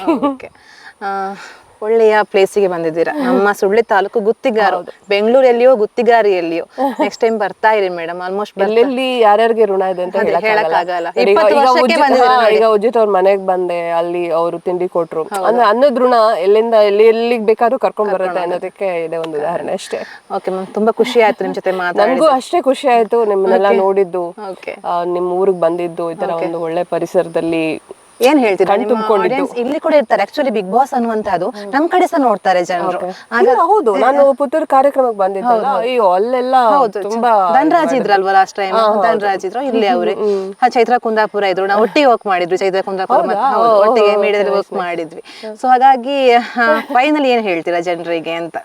ಒಳ್ಳೆಯ ಪ್ಲೇಸಿಗೆ ಬಂದಿದ್ದೀರಾ. ನಮ್ಮ ಸುಳ್ಳಿ ತಾಲೂಕು ಗುತ್ತಿಗಾರು, ಬೆಂಗಳೂರಲ್ಲಿಯೋ ಗುತ್ತಿಗಾರಿಯಲ್ಲಿಯೋ. ನೆಕ್ಸ್ಟ್ ಟೈಮ್ ಬರ್ತಾ ಇರಿ ಮೇಡಮ್. ಆಲ್ಮೋಸ್ಟ್ ಎಲ್ಲೆಲ್ಲಿ ಯಾರ್ಯಾರಿಗೆ ಋಣ ಇದೆ ಅಂತ ಹೇಳಕ್ಕಾಗಲ್ಲ. ಈಗ ಉಜಿತ್ ಅವ್ರ ಮನೆಗ್ ಬಂದೆ, ಅಲ್ಲಿ ಅವರು ತಿಂಡಿ ಕೊಟ್ರು ಅಂದ್ರೆ ಅನ್ನೋದ್ ಋಣ ಎಲ್ಲಿಂದ ಎಲ್ಲಿಗೆ ಬೇಕಾದ್ರೂ ಕರ್ಕೊಂಡ್ ಬರುತ್ತೆ ಅನ್ನೋದಕ್ಕೆ ಇದೆ ಒಂದು ಉದಾಹರಣೆ ಅಷ್ಟೇ. ಓಕೆ ಮ್ಯಾಮ್, ತುಂಬಾ ಖುಷಿ ಆಯ್ತು ನಿಮ್ ಜೊತೆ ಮಾತಾಡಿ. ನನ್ಗೂ ಅಷ್ಟೇ ಖುಷಿ ಆಯ್ತು ನಿಮ್ಮನ್ನೆಲ್ಲ ನೋಡಿದ್ದು, ನಿಮ್ ಊರಿಗೆ ಬಂದಿದ್ದು, ಈ ತರ ಒಂದು ಒಳ್ಳೆ ಪರಿಸರದಲ್ಲಿ. ಏನ್ ಹೇಳ್ತೀರಾ? ಇಲ್ಲಿ ಕೂಡ ಇರ್ತಾರೆ ಆಕ್ಚುಲಿ. ಬಿಗ್ ಬಾಸ್ ಅನ್ನುವಂತದ್ದು ನಮ್ ಕಡೆ ಸಹ ನೋಡ್ತಾರೆ ಜನರು. ಹೌದು, ನಾನು ಪುತ್ತೂರು ಕಾರ್ಯಕ್ರಮಕ್ಕೆ ಬಂದಿದ್ದಲ್ಲ, ಅಯ್ಯೋ ಅಲ್ಲೆಲ್ಲ ತುಂಬಾ ಧನರಾಜ್ ಇದ್ರಲ್ವಾ ಲಾಸ್ಟ್ ಟೈಮ್? ಧನರಾಜ್ ಇದ್ರು, ಇಲ್ಲಿ ಅವ್ರೆ ಚೈತ್ರ ಕುಂದಾಪುರ ಇದ್ರು. ನಾವು ಒಟ್ಟಿಗೆ ವರ್ಕ್ ಮಾಡಿದ್ವಿ, ಚೈತ್ರ ಕುಂದಾಪುರ ಒಟ್ಟಿಗೆ ಮೀಡಿಯಾದಲ್ಲಿ ವರ್ಕ್ ಮಾಡಿದ್ವಿ. ಸೊ ಹಾಗಾಗಿ ಫೈನಲ್ ಏನ್ ಹೇಳ್ತೀರಾ ಜನರಿಗೆ ಅಂತ?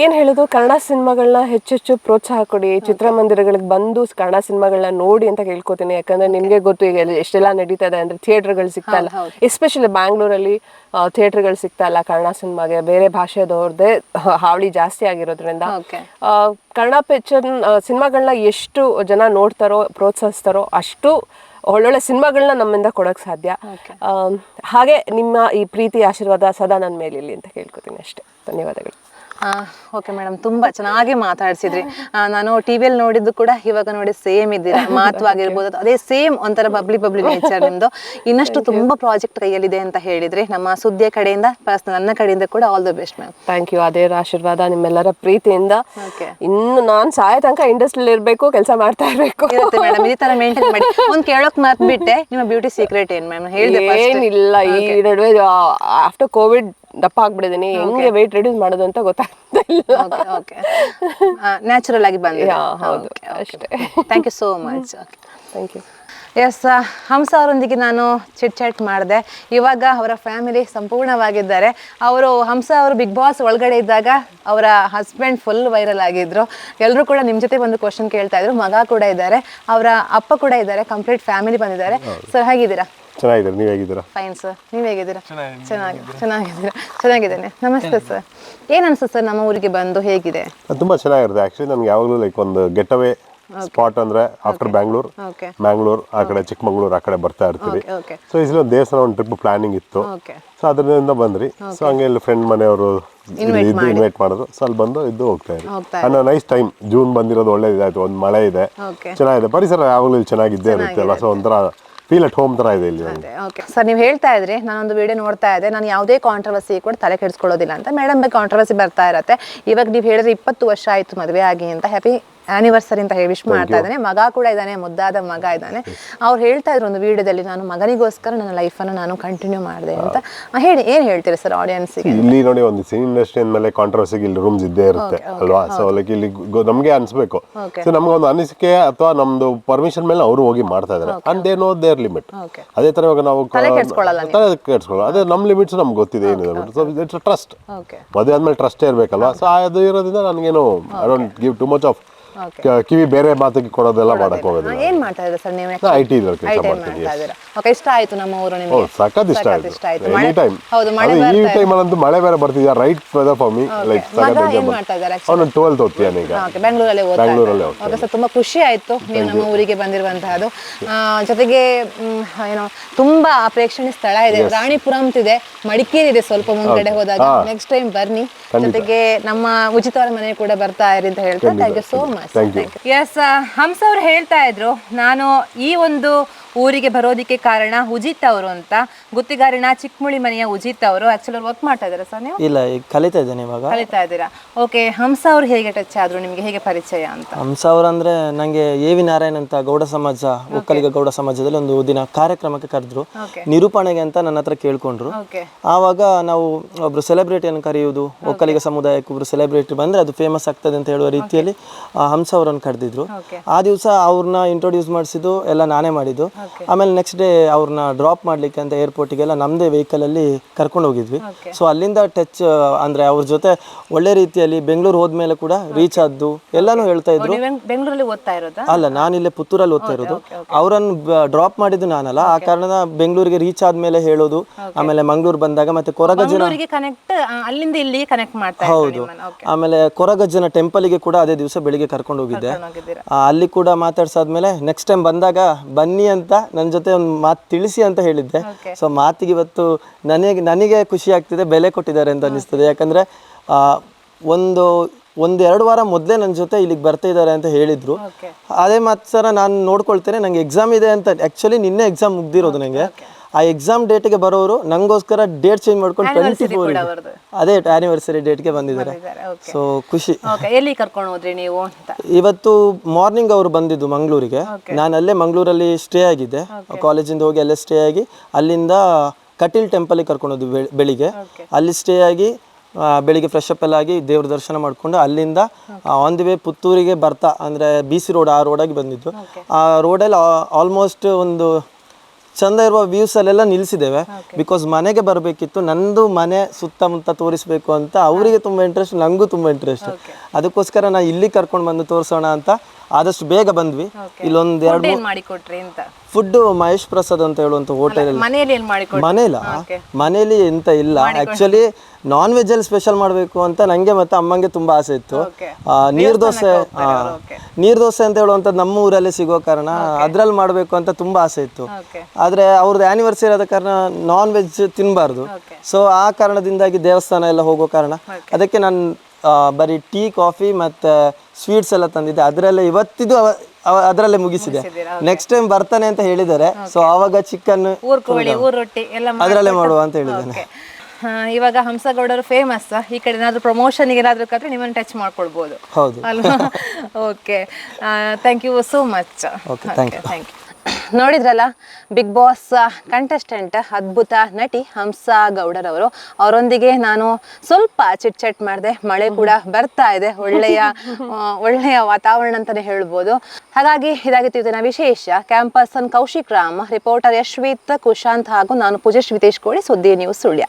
ಏನ್ ಹೇಳೋದು, ಕನ್ನಡ ಸಿನಿಮಾಗಳನ್ನ ಹೆಚ್ಚೆಚ್ಚು ಪ್ರೋತ್ಸಾಹ ಕೊಡಿ, ಚಿತ್ರಮಂದಿರಗಳಿಗೆ ಬಂದು ಕನ್ನಡ ಸಿನಿಮಾಗಳನ್ನ ನೋಡಿ ಅಂತ ಕೇಳ್ಕೊತೀನಿ. ಯಾಕಂದ್ರೆ ನಿಮ್ಗೆ ಗೊತ್ತು ಈಗ ಎಷ್ಟೆಲ್ಲ ನಡೀತಾ ಇದೆ ಅಂದ್ರೆ ಥಿಯೇಟರ್ಗಳು ಸಿಗ್ತಾ ಇಲ್ಲ. ಎಸ್ಪೆಷಲಿ ಬ್ಯಾಂಗ್ಳೂರಲ್ಲಿ ಥಿಯೇಟರ್ಗಳು ಸಿಗ್ತಾ ಇಲ್ಲ ಕನ್ನಡ ಸಿನಿಮಾಗೆ. ಬೇರೆ ಭಾಷೆದವ್ರದ್ದೇ ಹಾವಳಿ ಜಾಸ್ತಿ ಆಗಿರೋದ್ರಿಂದ ಕನ್ನಡ ಪಿಕ್ಚರ್ ಸಿನಿಮಾಗಳನ್ನ ಎಷ್ಟು ಜನ ನೋಡ್ತಾರೋ ಪ್ರೋತ್ಸಾಹಿಸ್ತಾರೋ ಅಷ್ಟು ಒಳ್ಳೊಳ್ಳೆ ಸಿನಿಮಾಗಳನ್ನ ನಮ್ಮಿಂದ ಕೊಡಕ್ ಸಾಧ್ಯ. ಹಾಗೆ ನಿಮ್ಮ ಈ ಪ್ರೀತಿ ಆಶೀರ್ವಾದ ಸದಾ ನನ್ನ ಮೇಲಿರಲಿ ಅಂತ ಕೇಳ್ಕೊತೀನಿ ಅಷ್ಟೇ. ಧನ್ಯವಾದಗಳು. ಓಕೆ ಮೇಡಮ್, ತುಂಬಾ ಚೆನ್ನಾಗಿ ಮಾತಾಡ್ಸಿದ್ರಿ. ನಾನು ಟಿವಿಯಲ್ಲಿ ನೋಡಿದ್ದು ಕೂಡ ಇವಾಗ ನೋಡಿ ಸೇಮ್ ಇದ್ದೀರಾ. ಮಾತುವಾಗಿರ್ಬೋದು ಅದೇ ಸೇಮ್, ಒಂಥರ ಬಬ್ಲಿ ನೇಚರ್ ನಿಮ್ದು. ಇನ್ನಷ್ಟು ತುಂಬಾ ಪ್ರಾಜೆಕ್ಟ್ ಕೈಯಲ್ಲಿದೆ ಅಂತ ಹೇಳಿದ್ರಿ. ನಮ್ಮ ಸುದ್ದಿಯ ಕಡೆಯಿಂದ ಪರ್ಸನಲ್ ನನ್ನ ಕಡೆಯಿಂದ ಕೂಡ all the best ma'am. Thank you. ಅದೇ ಆಶೀರ್ವಾದ ನಿಮ್ಮೆಲ್ಲರ ಪ್ರೀತಿಯಿಂದ ಇನ್ನು ನಾನ್ ಸಾಯ ತನಕ ಇಂಡಸ್ಟ್ರಿಯಲ್ಲಿ ಇರ್ಬೇಕು, ಕೆಲಸ ಮಾಡ್ತಾ ಇರ್ಬೇಕು ಮೇಡಮ್. ಈ ತರ ಮೇಂಟೈನ್ ಮಾಡಿ. ಒಂದ್ ಕೇಳೋಕ್ ಮಾತು ಬಿಟ್ಟೆ, ನಿಮ್ಮ ಬ್ಯೂಟಿ ಸೀಕ್ರೆಟ್ ಏನ್ ಮ್ಯಾಮ್? ಏನಿಲ್ಲ, ಈ ನಡುವೆ ಆಫ್ಟರ್ ಕೋವಿಡ್ ದಪ್ಪ ಆಗ್ಬಿಟ್ಟಿದ್ದೀನಿ. ಹೆಂಗೆ ವೆಯ್ಟ್ ರಿಡ್ಯೂಸ್ ಮಾಡೋದು ಅಂತ ಗೊತ್ತಾಗ್ತಿಲ್ಲ. ನ್ಯಾಚುರಲ್ ಆಗಿ ಬಂದಿದೆ. ಹೌದು, ಅಷ್ಟೇ. Thank you so much. Thank you. Yes, Hamsa ಅವರೊಂದಿಗೆ ನಾನು ಚಿಟ್ ಚಾಟ್ ಮಾಡಿದೆ. ಇವಾಗ ಅವರ ಫ್ಯಾಮಿಲಿ ಸಂಪೂರ್ಣವಾಗಿದ್ದಾರೆ. ಹಂಸ ಅವರು ಬಿಗ್ ಬಾಸ್ ಒಳಗಡೆ ಇದ್ದಾಗ ಅವರ ಹಸ್ಬೆಂಡ್ ಫುಲ್ ವೈರಲ್ ಆಗಿದ್ರು. ಎಲ್ಲರೂ ಕೂಡ ನಿಮ್ಮ ಜೊತೆ ಒಂದು ಕ್ವಶನ್ ಕೇಳ್ತಾ ಇದ್ರು. ಮಗ ಕೂಡ ಇದ್ದಾರೆ, ಅವರ ಅಪ್ಪ ಕೂಡ ಇದ್ದಾರೆ, ಕಂಪ್ಲೀಟ್ ಫ್ಯಾಮಿಲಿ ಬಂದಿದ್ದಾರೆ. ಸರ್ ಹೇಗಿದ್ದೀರಾ? ಚೆನ್ನಾಗಿದ್ದೀರಾ, ನೀವು ಹೇಗಿದ್ದೀರಾ? ಫೈನ್ ಸರ್, ನೀವು ಹೇಗಿದ್ದೀರಾ? ಚೆನ್ನಾಗಿದ್ದೇನೆ. ನಮಸ್ತೆ ಸರ್. ಏನು ಅನ್ಸುತ್ತೆ ಸರ್ ನಮ್ಮ ಊರಿಗೆ ಬಂದು? ಹೇಗಿದೆ? ತುಂಬ ಚೆನ್ನಾಗಿರುತ್ತೆ ಆ್ಯಕ್ಚುಲಿ. ನನಗೆ ಯಾವಾಗಲೂ ಲೈಕ್ ಒಂದು ಗೆಟ್ ಅವೇ ಸ್ಪಾಟ್ ಅಂದ್ರೆ ಆಫ್ಟರ್ ಬ್ಯಾಂಗ್ಳೂರ್ ಆ ಕಡೆ ಚಿಕ್ಕಮಂಗ್ಳೂರ್ ಆ ಕಡೆ ಬರ್ತಾ ಇರ್ತೀವಿ. ಸೊ ಈಸಲಿ ಒಂದು ದೇವಸ್ಥಾನ ಒಂದು ಟ್ರಿಪ್ ಪ್ಲಾನಿಂಗ್ ಇತ್ತು. ಸೊ ಅದರಿಂದ ಬಂದ್ರಿ. ಸೊ ಹಂಗೆ ಇಲ್ಲಿ ಫ್ರೆಂಡ್ ಮನೆಯವರು ಇನ್ವೈಟ್ ಮಾಡಿದ್ರು. ಸೊ ಅಲ್ಲಿ ಬಂದು ಇದ್ದು ಹೋಗ್ತಾ ಇದ್ವಿ. ಅನ್ನೋ ನೈಸ್ ಟೈಮ್. ಜೂನ್ ಬಂದಿರೋದು ಒಳ್ಳೇದಾಯ್ತು. ಒಂದು ಮಳೆ ಇದೆ, ಚೆನ್ನಾಗಿದೆ. ಪರಿಸರ ಯಾವಾಗಲೂ ಇಲ್ಲಿ ಚೆನ್ನಾಗಿದ್ದೇ ಇರುತ್ತೆ ಅಲ್ಲ. ಸೊ ಒಂಥರ ಫೀಲ್ ಅಟ್ ಹೋಮ್ ತರ ಇದೆ ಇಲ್ಲಿ. ಸರ್ ನೀವು ಹೇಳ್ತಾ ಇದ್ರಿ, ನಾನೊಂದು ವಿಡಿಯೋ ನೋಡ್ತಾ ಇದ್ದೆ, ನಾನು ಯಾವುದೇ ಕಾಂಟ್ರವರ್ಸಿ ಕೂಡ ತಲೆ ಕೆಡಿಸ್ಕೊಳ್ಳೋದಿಲ್ಲ ಅಂತ. ಮೇಡಮ್ ಬಗ್ಗೆ ಕಾಂಟ್ರವರ್ಸಿ ಬರ್ತಾ ಇರತ್ತೆ. ಇವಾಗ ನೀವು ಹೇಳಿದ್ರೆ 20 ವರ್ಷ ಆಯ್ತು ಮದುವೆ ಆಗಿ ಅಂತ. ಹ್ಯಾಪಿ ಆನಿವರ್ಸರಿ ಅಂತ ಹೇಳಿ ವಿಶ್ ಮಾಡ್ತಾ ಇದ್ದಾನೆ. ಮಗ ಕೂಡ ಇದ್ದಾನೆ, ಮುದ್ದಾದ ಮಗ ಇದ್ದಾನೆ. ಅವ್ರು ಹೇಳ್ತಾ ಇದ್ರು ಒಂದು ವಿಡಿಯೋದಲ್ಲಿ, ನಾನು ಮಗನಿಗೋಸ್ಕರ ನನ್ನ ಲೈಫನ್ನು ನಾನು ಕಂಟಿನ್ಯೂ ಮಾಡಿದೆ ಅಂತ. ಹೇಳಿ, ಏನ್ ಹೇಳ್ತೀರಿ ಸರ್ ಆಡಿಯನ್ಸ್ಗೆ? ಇಲ್ಲಿ ನೋಡಿ, ಒಂದು ಸಿನಿ ಇಂಡಸ್ಟ್ರಿ ಮೇಲೆ ಕಾಂಟ್ರವರ್ಸಿಗೆ ಇಲ್ಲಿ ರೂಮ್ಸ್ ಇದ್ದೇ ಇರುತ್ತೆ ಅಲ್ವಾ. ಸೊ ಲೈಕ್ ಇಲ್ಲಿ ನಮ್ಗೆ ಅನ್ಸ್ಬೇಕು. ಸೊ ನಮ್ಗೆ ಒಂದು ಅನಿಸಿಕೆ ಅಥವಾ ನಮ್ದು ಪರ್ಮಿಷನ್ ಮೇಲೆ ಅವರು ಹೋಗಿ ಮಾಡ್ತಾ ಇದಾರೆ. And they know their limit. ಅದೇ ತರ ಇವಾಗ ನಾವು ಕೆಡ್ಸ್ಕೊಳ್ಳೋ, ಅದೇ ನಮ್ ಲಿಮಿಟ್ಸ್ ನಮ್ಗೆ ಗೊತ್ತಿದೆ ಏನಿದೆ. So it's trust. ಮದುವೆ ಆದ್ಮೇಲೆ ಟ್ರಸ್ಟ್ ಇರ್ಬೇಕಲ್ವಾ. ಸೊ ಅದು ಇರೋದ್ರಿಂದ ನನಗೇನು I don't give too much of ಕಿವಿ ಬೇರೆ ಮಾತಿಗೆ ಕೊಡೋದೆಲ್ಲ ಮಾಡಕ್ ಹೋಗೋದಿಲ್ಲ. ಏನ್ ಮಾಡ್ತಾ ಇದ್ದೀರಾ ಸರ್ ನೀವು? ಐಟಿ ಕೆಲಸ ಮಾಡ್ತಿದ್ದೀವಿ. ಓಕೆ, ಇಷ್ಟ ಆಯ್ತು ನಮ್ಮ ಊರು ನಿಮಗೆ? ಸಖತ್ ಇಷ್ಟ ಆಯ್ತು. Any time. ಈ ಟೈಮ್ ಅಲ್ಲಿ ಮಳೆ ಬೇರೆ ಬರ್ತಿದ್ಯಾ, right weather for me. Like ಏನ್ ಮಾಡ್ತಾ ಇದ್ದಾರೆ? ಅವನು 12th ಓದ್ತಿಯಾನೆ ಈಗ. ಬೆಂಗಳೂರಲ್ಲಿ ಓಕೆ ಸರ್, ತುಂಬಾ ಖುಷಿ ಆಯ್ತು ನೀವು ನಮ್ಮ ಊರಿಗೆ ಬಂದಿರುವಂತಹದ್ದು. ಜೊತೆಗೆ ಏನೋ ತುಂಬಾ ಪ್ರೇಕ್ಷಣೀಯ ಸ್ಥಳ ಇದೆ. ರಾಣಿಪುರಂ ಇದೆ, ಮಡಿಕೇರಿ ಇದೆ ಸ್ವಲ್ಪ ಮುಂದ್ಗಡೆ ಹೋದಾಗ. ನೆಕ್ಸ್ಟ್ ಟೈಮ್ ಬರ್ನಿ. ಜೊತೆಗೆ ನಮ್ಮ ಉಚಿತವರ ಮನೆ ಕೂಡ ಬರ್ತಾ ಇರಿ ಅಂತ ಹೇಳ್ತಾ thank you so much. Yes, Hamsa ಅವರು ಹೇಳ್ತಾ ಇದ್ರು, ನಾನು ಈ ಒಂದು ಊರಿಗೆ ಬರೋದಕ್ಕೆ ಕಾರಣ ಉಜಿತ್ ಅವರು ಅಂತ. ಗುತ್ತಿಗಾರಿನ ಚಿಕ್ಕಮುಳಿ ಮನೆಯ ಉಜಿತ್ ಅವರು. ಆಕ್ಚುಲಿ ಅವ್ರು ವರ್ಕ್ ಮಾಡ್ತಾ ಇದ್ದಾರೆ ಸರ್? ನೀವು ಇಲ್ಲ, ಈಗ ಕಲಿತಾ ಇದ್ದೇನೆ ಇವಾಗ. ಕಲಿತಾ ಇದ್ದೀರಾ? ಓಕೆ. ಹಂಸ ಅವ್ರು ಹೇಗೆ ಟಚ್ ಆದ್ರು ನಿಮಗೆ, ಹೇಗೆ ಪರಿಚಯ ಅಂತ? ಹಂಸ ಅವರಂದ್ರೆ ನಂಗೆ ಎ.ವಿ. ನಾರಾಯಣ್ ಅಂತ ಗೌಡ ಸಮಾಜ, ಒಕ್ಕಲಿಗ ಗೌಡ ಸಮಾಜದಲ್ಲಿ ಒಂದು ದಿನ ಕಾರ್ಯಕ್ರಮಕ್ಕೆ ಕರೆದ್ರು, ನಿರೂಪಣೆಗೆ ಅಂತ ನನ್ನ ಹತ್ರ ಕೇಳ್ಕೊಂಡ್ರು. ಆವಾಗ ನಾವು ಒಬ್ರು ಸೆಲೆಬ್ರಿಟಿಯನ್ನು ಕರೆಯುವುದು, ಒಕ್ಕಲಿಗ ಸಮುದಾಯಕ್ಕೆ ಒಬ್ರು ಸೆಲೆಬ್ರಿಟಿ ಬಂದ್ರೆ ಅದು ಫೇಮಸ್ ಆಗ್ತದೆ ಅಂತ ಹೇಳುವ ರೀತಿಯಲ್ಲಿ ಹಂಸ ಅವರನ್ನು ಕರೆದಿದ್ರು. ಆ ದಿವಸ ಅವ್ರನ್ನ ಇಂಟ್ರೊಡ್ಯೂಸ್ ಮಾಡಿಸಿದ್ದು ಎಲ್ಲ ನಾನೇ ಮಾಡಿದ್ದು. ಆಮೇಲೆ ನೆಕ್ಸ್ಟ್ ಡೇ ಅವ್ರನ್ನ ಡ್ರಾಪ್ ಮಾಡ್ಲಿಕ್ಕೆ ಅಂತ ಏರ್ಪೋರ್ಟಿಗೆಲ್ಲ ನಮ್ಮದೇ ವೆಹಿಕಲ್ ಅಲ್ಲಿ ಕರ್ಕೊಂಡು ಹೋಗಿದ್ವಿ. ಸೊ ಅಲ್ಲಿಂದ ಟಚ್ ಅಂದ್ರೆ ಅವ್ರ ಜೊತೆ ಒಳ್ಳೆ ರೀತಿಯಲ್ಲಿ ಬೆಂಗಳೂರು ಹೋದ್ಮೇಲೆ ಕೂಡ ರೀಚ್ ಆದ್ದು ಎಲ್ಲಾನು ಹೇಳ್ತಾ ಇದ್ರು. ಬೆಂಗಳೂರಲ್ಲಿ ಓದ್ತಾ ಇರೋದಾ? ಅಲ್ಲ, ನಾನಿಲ್ಲೇ ಪುತ್ತೂರಲ್ಲಿ ಓದ್ತಾ ಇರೋದು. ಅವರನ್ನು ಡ್ರಾಪ್ ಮಾಡಿದ್ದು ನಾನಲ್ಲ. ಆ ಕಾರಣ ಬೆಂಗಳೂರಿಗೆ ರೀಚ್ ಆದ್ಮೇಲೆ ಹೇಳೋದು. ಆಮೇಲೆ ಮಂಗಳೂರು ಬಂದಾಗ ಮತ್ತೆ ಕೊರಗಜ್ಜನ ಅಲ್ಲಿಂದ ಇಲ್ಲಿ ಕನೆಕ್ಟ್ ಮಾಡ್ತಾ. ಹೌದು. ಆಮೇಲೆ ಕೊರಗಜ್ಜನ ಟೆಂಪಲ್ಗೆ ಕೂಡ ಅದೇ ದಿವಸ ಬೆಳಿಗ್ಗೆ ಕರ್ಕೊಂಡು ಹೋಗಿದ್ದೆ. ಅಲ್ಲಿ ಕೂಡ ಮಾತಾಡ್ಸಾದ್ಮೇಲೆ ನೆಕ್ಸ್ಟ್ ಟೈಮ್ ಬಂದಾಗ ಬನ್ನಿ ಅಂತ ನನ್ನ ಜೊತೆ ಒಂದು ಮಾತು ತಿಳಿಸಿ ಅಂತ ಹೇಳಿದ್ದೆ. ಸೊ ಮಾತಿಗೆ ಇವತ್ತು ನನಗೆ ಖುಷಿ ಆಗ್ತಿದೆ, ಬೆಲೆ ಕೊಟ್ಟಿದ್ದಾರೆ ಅಂತ ಅನಿಸ್ತದೆ. ಯಾಕಂದ್ರೆ ಒಂದೆರಡು ವಾರ ಮೊದಲೇ ನನ್ನ ಜೊತೆ ಇಲ್ಲಿಗೆ ಬರ್ತಾ ಇದ್ದಾರೆ ಅಂತ ಹೇಳಿದ್ರು. ಅದೇ ಮಾತ್ರ ನಾನು ನೋಡ್ಕೊಳ್ತೇನೆ. ನಂಗೆ ಎಕ್ಸಾಮ್ ಇದೆ ಅಂತ. ಆಕ್ಚುಲಿ ನಿನ್ನೆ ಎಕ್ಸಾಮ್ ಮುಗ್ದಿರೋದು ನನಗೆ. ಆ ಎಕ್ಸಾಮ್ ಡೇಟ್ಗೆ ಬರೋರು ನಂಗೋಸ್ಕರ ಡೇಟ್ ಚೇಂಜ್ ಮಾಡ್ಕೊಂಡು 24 ಅದೇ ಆನಿವರ್ಸರಿ ಡೇಟ್ಗೆ ಬಂದಿದ್ದಾರೆ. ಸೊ ಖುಷಿ. ಎಲ್ಲಿ ಕರ್ಕೊಂಡು ಹೋದ್ರಿ ನೀವು? ಇವತ್ತು ಮಾರ್ನಿಂಗ್ ಅವರು ಬಂದಿದ್ದು ಮಂಗಳೂರಿಗೆ. ನಾನು ಅಲ್ಲೇ ಮಂಗಳೂರಲ್ಲಿ ಸ್ಟೇ ಆಗಿದ್ದೆ. ಕಾಲೇಜಿಂದ ಹೋಗಿ ಅಲ್ಲೇ ಸ್ಟೇ ಆಗಿ ಅಲ್ಲಿಂದ ಕಟೀಲ್ ಟೆಂಪಲ್ಗೆ ಕರ್ಕೊಂಡು ಹೋದ್ವಿ ಬೆಳಿಗ್ಗೆ. ಅಲ್ಲಿ ಸ್ಟೇ ಆಗಿ ಬೆಳಿಗ್ಗೆ ಫ್ರೆಶ್ ಅಪ್ ಎಲ್ಲ ಆಗಿ ದೇವ್ರ ದರ್ಶನ ಮಾಡಿಕೊಂಡು ಅಲ್ಲಿಂದ ಆನ್ ದಿ ವೇ ಪುತ್ತೂರಿಗೆ ಬರ್ತಾ ಅಂದರೆ BC ರೋಡ್, ಆ ರೋಡಾಗಿ ಬಂದಿದ್ದು. ಆ ರೋಡಲ್ಲಿ ಆಲ್ಮೋಸ್ಟ್ ಒಂದು ಚಂದ ಇರುವ ವ್ಯೂಸ್ ಅಲ್ಲೆಲ್ಲ ನಿಲ್ಸಿದ್ದೇವೆ. ಬಿಕಾಸ್ ಮನೆಗೆ ಬರಬೇಕಿತ್ತು, ನಂದು ಮನೆ ಸುತ್ತಮುತ್ತ ತೋರಿಸ್ಬೇಕು ಅಂತ ಅವರಿಗೆ ತುಂಬ ಇಂಟ್ರೆಸ್ಟ್, ನನಗೂ ತುಂಬ ಇಂಟ್ರೆಸ್ಟ್. ಅದಕ್ಕೋಸ್ಕರ ನಾನು ಇಲ್ಲಿ ಕರ್ಕೊಂಡು ಬಂದು ತೋರಿಸೋಣ ಅಂತ ಆದಷ್ಟು ಬೇಗ ಬಂದ್ವಿ. ಇಲ್ಲೊಂದು 2-3 ಫುಡ್ ಮಹೇಶ್ ಪ್ರಸಾದ್ ಅಂತ ಹೇಳುವಂತ ಹೋಟೆಲ್. ಮನೇಲಿ ಎಂತ ಇಲ್ಲ. ಆಕ್ಚುಲಿ ನಾನ್ ವೆಜ್ ಅಲ್ಲಿ ಸ್ಪೆಷಲ್ ಮಾಡಬೇಕು ಅಂತ ನಂಗೆ ಮತ್ತೆ ಅಮ್ಮಂಗೆ ತುಂಬಾ ಆಸೆ ಇತ್ತು. ನೀರ್ ದೋಸೆ ಅಂತ ಹೇಳುವಂಥದ್ದು ನಮ್ಮ ಊರಲ್ಲಿ ಸಿಗೋ ಕಾರಣ ಅದ್ರಲ್ಲಿ ಮಾಡಬೇಕು ಅಂತ ತುಂಬಾ ಆಸೆ ಇತ್ತು. ಆದ್ರೆ ಅವ್ರದ್ದು ಆನಿವರ್ಸರಿ ಆದ ಕಾರಣ ನಾನ್ ವೆಜ್ ತಿನ್ಬಾರ್ದು. ಸೊ ಆ ಕಾರಣದಿಂದಾಗಿ ದೇವಸ್ಥಾನ ಎಲ್ಲ ಹೋಗೋ ಕಾರಣ ಅದಕ್ಕೆ ನಾನು ಬರೀ ಟೀ, ಕಾಫಿ ಮತ್ತೆ ಸ್ವೀಟ್ಸ್ ಎಲ್ಲ ತಂದಿದ್ದೆ. ಅದರಲ್ಲೇ ಇವತ್ತಿದ್ದು ಅದರಲ್ಲೇ ಮುಗಿಸಿದೆ. ನೆಕ್ಸ್ಟ್ ಟೈಮ್ ಬರ್ತಾನೆ ಅಂತ ಹೇಳಿದ್ದಾರೆ. ಸೊ ಆವಾಗ ಚಿಕನ್ ಅದರಲ್ಲೇ ಮಾಡುವ ಅಂತ ಹೇಳಿದ್ದೇನೆ. ಇವಾಗ ಹಂಸಗೌಡರು ಫೇಮಸ್. ಈ ಕಡೆ ಏನಾದ್ರು ಪ್ರಮೋಷನ್ ಏನಾದ್ರು ಕದ್ರೆ ನಿಮ್ಮನ್ನು ಟಚ್ ಮಾಡ್ಕೊಳ್ಬಹುದು. ಹೌದು. Okay, thank you so much. Thank you. ನೋಡಿದ್ರಲ್ಲ, ಬಿಗ್ ಬಾಸ್ ಕಂಟೆಸ್ಟೆಂಟ್, ಅದ್ಭುತ ನಟಿ ಹಂಸ ಗೌಡರವರು. ಅವರೊಂದಿಗೆ ನಾನು ಸ್ವಲ್ಪ ಚಿಟ್ ಮಾಡಿದೆ. ಮಳೆ ಕೂಡ ಬರ್ತಾ ಇದೆ, ಒಳ್ಳೆಯ ವಾತಾವರಣ ಅಂತಾನೆ ಹೇಳ್ಬೋದು. ಹಾಗಾಗಿ ಇದಾಗಿತ್ತು ಇವತ್ತಿನ ವಿಶೇಷ. ಕ್ಯಾಂಪಸ್ ಕೌಶಿಕ್ ರಾಮ್, ರಿಪೋರ್ಟರ್ ಯಶ್ವಿತ್ ಕುಶಾಂತ್ ಹಾಗೂ ನಾನು ಪೂಜಾ ಶ್ರೀತೇಶ್ ಕೋಳಿ, ಸುದ್ದಿ ನ್ಯೂಸ್ ಸುಳ್ಯ.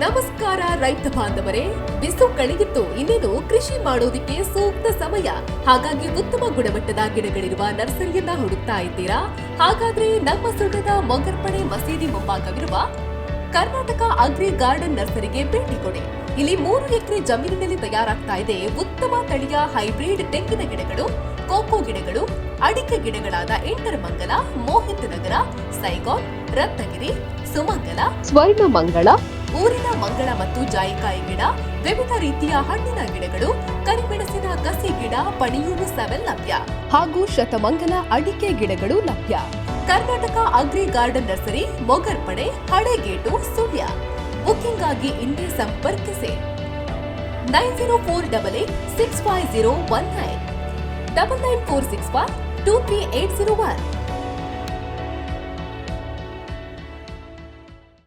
ನಮಸ್ಕಾರ ರೈತ ಬಾಂಧವರೇ, ಬಿಸಿಲು ಕಳೆಗಿತ್ತು, ಇನ್ನೇನು ಕೃಷಿ ಮಾಡೋದಿಕ್ಕೆ ಸೂಕ್ತ ಸಮಯ. ಹಾಗಾಗಿ ಉತ್ತಮ ಗುಣಮಟ್ಟದ ಗಿಡಗಳಿರುವ ನರ್ಸರಿಯನ್ನ ಹುಡುಕ್ತಾ ಇದ್ದೀರಾ? ಹಾಗಾದ್ರೆ ನಮ್ಮ ಸುಳ್ಳದ ಮೊಗರ್ಪಣೆ ಮಸೀದಿ ಮುಂಭಾಗವಿರುವ ಕರ್ನಾಟಕ ಅಗ್ರಿ ಗಾರ್ಡನ್ ನರ್ಸರಿಗೆ ಭೇಟಿ ಕೊಡಿ. ಇಲ್ಲಿ 3 ಎಕರೆ ಜಮೀನಿನಲ್ಲಿ ತಯಾರಾಗ್ತಾ ಇದೆ ಉತ್ತಮ ತಳಿಯ ಹೈಬ್ರಿಡ್ ತೆಂಗಿನ ಗಿಡಗಳು, ಕೋಕೋ ಗಿಡಗಳು, ಅಡಿಕೆ ಗಿಡಗಳಾದ ಇಂಟರಮಂಗಲ, ಮೋಹಿತ್ ನಗರ, ಸೈಗಾನ್, ರತ್ನಗಿರಿ, ಸುಮಂಗಲ, ಸ್ವರ್ಣಮಂಗಳ, ಊರಿನ ಮಂಗಳ ಮತ್ತು ಜಾಯಿಕಾಯಿ ಗಿಡ, ವಿವಿಧ ರೀತಿಯ ಹಣ್ಣಿನ ಗಿಡಗಳು, ಕರಿಮೆಣಸಿನ ಕಸಿ ಗಿಡ, ಪಣಿಯೂರು 7 ಲಭ್ಯ ಹಾಗೂ ಶತಮಂಗಲ ಅಡಿಕೆ ಗಿಡಗಳು ಲಭ್ಯ. Karnataka agri garden nursery, Mogarpane, Halegate, Sullia. Booking ಆಗಿ ಇಂದೇ ಸಂಪರ್ಕಿಸಿ 9048865019 99465 23801.